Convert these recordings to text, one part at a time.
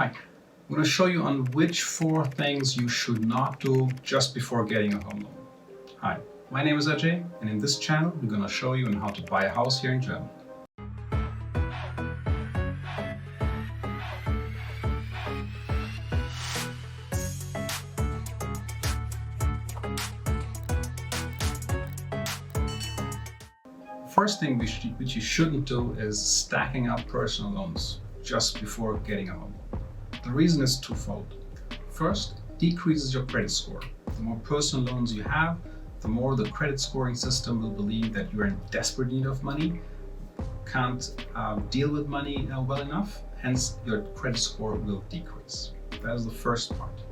Hi, I'm going to show you on which 4 things you should not do just before getting a home loan. Hi, my name is Ajay, and in this channel we're going to show you on how to buy a house here in Germany. First thing which you shouldn't do is stacking up personal loans just before getting a home loan. The reason is twofold. First, decreases your credit score. The more personal loans you have, the more the credit scoring system will believe that you're in desperate need of money, can't deal with money well enough, hence your credit score will decrease. That is the first part.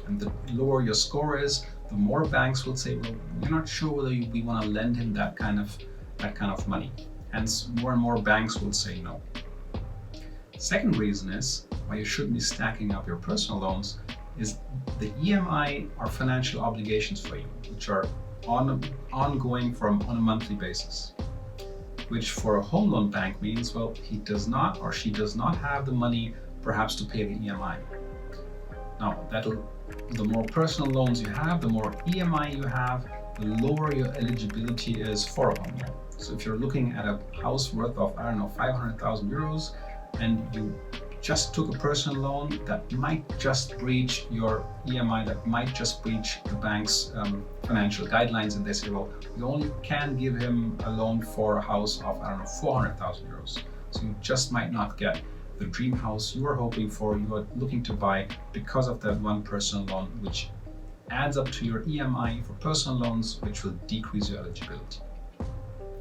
And the lower your score is, the more banks will say, well, we're not sure whether we want to lend him that kind of money. Hence, more and more banks will say no. Second reason is why you shouldn't be stacking up your personal loans is the EMI are financial obligations for you, which are ongoing on a monthly basis, which for a home loan bank means, well, he does not or she does not have the money perhaps to pay the EMI. Now, the more personal loans you have, the more EMI you have, the lower your eligibility is for a home loan. So if you're looking at a house worth of, 500,000 euros, and you just took a personal loan that might just breach your EMI, that might just breach the bank's financial guidelines, and they say, well, we only can give him a loan for a house of, 400,000 euros. So you just might not get the dream house you are hoping for, you are looking to buy because of that one personal loan, which adds up to your EMI for personal loans, which will decrease your eligibility.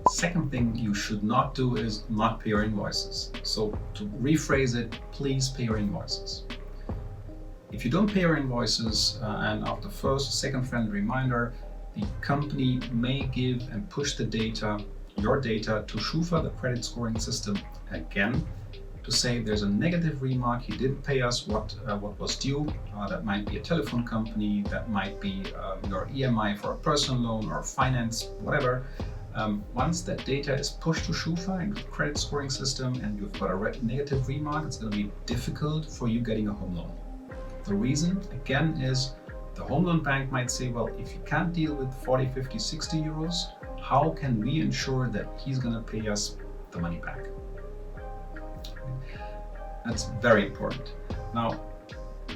Second thing you should not do is not pay your invoices. So to rephrase it, please pay your invoices. If you don't pay your invoices and after first or second friendly reminder, the company may give and push the data, your data, to Schufa, the credit scoring system, again, to say there's a negative remark, you didn't pay us what was due. That might be a telephone company, that might be your EMI for a personal loan or finance, whatever. Once that data is pushed to Schufa and the credit scoring system and you've got a negative remark, it's going to be difficult for you getting a home loan. The reason, again, is the home loan bank might say, well, if you can't deal with 40, 50, 60 euros, how can we ensure that he's going to pay us the money back? That's very important. Now,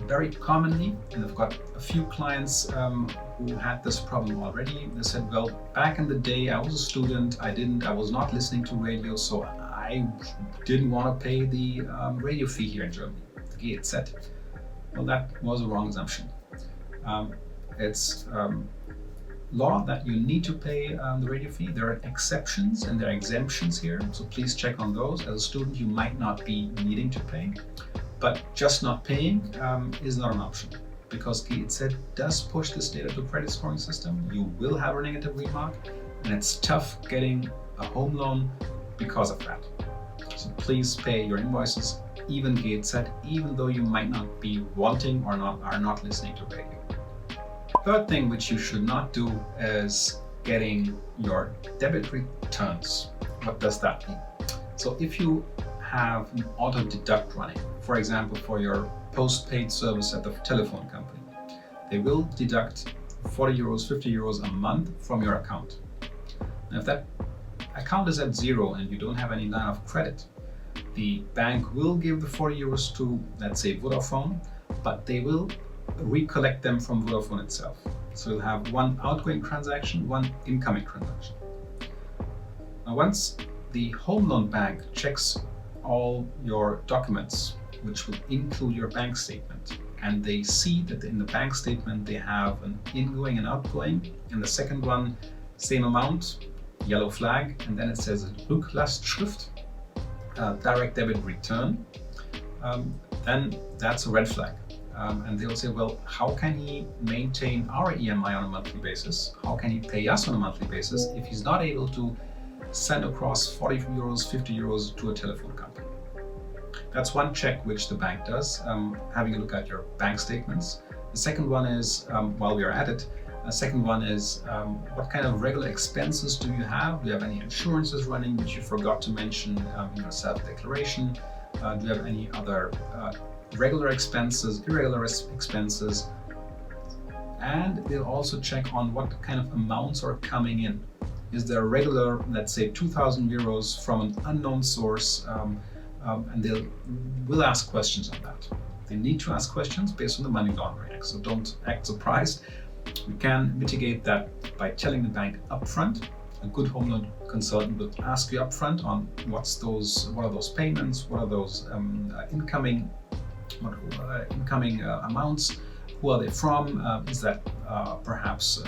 very commonly, and I've got a few clients who had this problem already. They said, well, back in the day, I was a student, I was not listening to radio, so I didn't want to pay the radio fee here in Germany, the GEZ. Well, that was a wrong assumption. It's law that you need to pay the radio fee. There are exceptions and there are exemptions here, so please check on those. As a student, you might not be needing to pay, but just not paying is not an option, because GEZ does push this data to credit scoring system. You will have a negative remark, and it's tough getting a home loan because of that. So please pay your invoices, even GEZ, even though you might not be wanting or are not listening to radio. Third thing which you should not do is getting your debit returns. What does that mean? So if you have an auto deduct running, for example, for your postpaid service at the telephone company, they will deduct 40 euros, 50 euros a month from your account. Now, if that account is at zero and you don't have any line of credit, the bank will give the 40 euros to, let's say, Vodafone, but they will recollect them from Vodafone itself. So you'll have one outgoing transaction, one incoming transaction. Now, once the home loan bank checks all your documents, which will include your bank statement, and they see that in the bank statement they have an ingoing and outgoing, and the second one, same amount, yellow flag, and then it says Rücklastschrift, direct debit return, then that's a red flag. And they'll say, well, how can he maintain our EMI on a monthly basis? How can he pay us on a monthly basis if he's not able to send across 40 euros, 50 euros to a telephone company? That's one check which the bank does, having a look at your bank statements. The second one is, while we are at it, what kind of regular expenses do you have? Do you have any insurances running which you forgot to mention in your self-declaration? Do you have any other regular expenses, irregular expenses, and they'll also check on what kind of amounts are coming in. Is there a regular, let's say 2,000 euros from an unknown source, and they will ask questions on that. They need to ask questions based on the Money Laundering Act, so don't act surprised. We can mitigate that by telling the bank upfront. A good home loan consultant will ask you upfront on what are those payments, what are those incoming amounts, who are they from, is that perhaps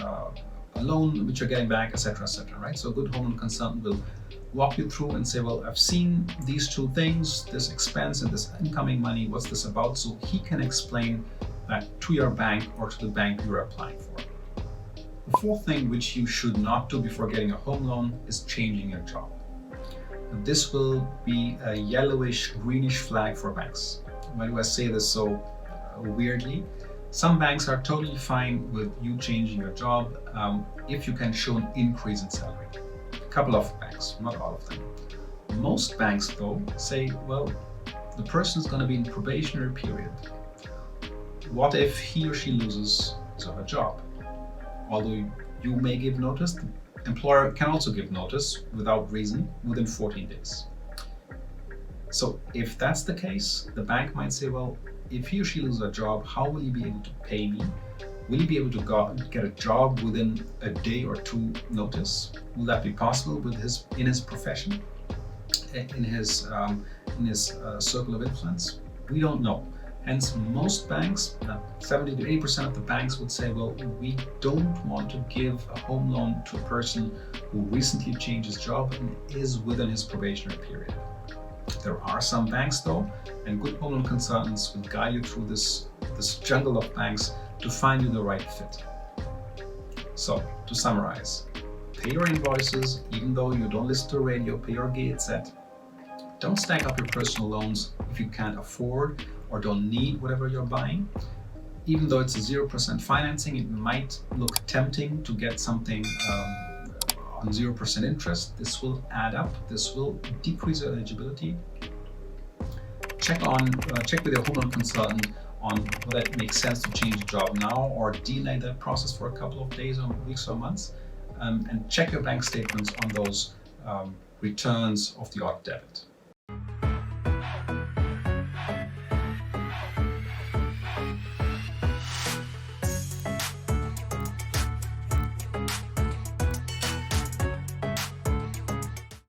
a loan which you're getting back, etc., etc. Right? So a good home loan consultant will walk you through and say, well, I've seen these two things, this expense and this incoming money, what's this about? So he can explain that to your bank or to the bank you're applying for. The fourth thing which you should not do before getting a home loan is changing your job. This will be a yellowish, greenish flag for banks. Why do I say this so weirdly? Some banks are totally fine with you changing your job if you can show an increase in salary. A couple of banks, not all of them. Most banks, though, say, well, the person is going to be in probationary period. What if he or she loses his or her job? Although you may give notice, the employer can also give notice without reason within 14 days. So if that's the case, the bank might say, well, if he or she loses a job, how will he be able to pay me? Will he be able to get a job within a day or two notice? Will that be possible in his profession, in his circle of influence? We don't know. Hence, most banks, 70 to 80% of the banks would say, well, we don't want to give a home loan to a person who recently changed his job and is within his probationary period. There are some banks, though, and good home loan consultants will guide you through this jungle of banks to find you the right fit. So, to summarize, pay your invoices, even though you don't listen to radio, pay your GZ. Don't stack up your personal loans if you can't afford or don't need whatever you're buying. Even though it's a 0% financing, it might look tempting to get something on 0% interest. This will add up. This will decrease your eligibility. Check with your home loan consultant on whether it makes sense to change the job now or delay that process for a couple of days or weeks or months, and check your bank statements on those returns of the odd debit.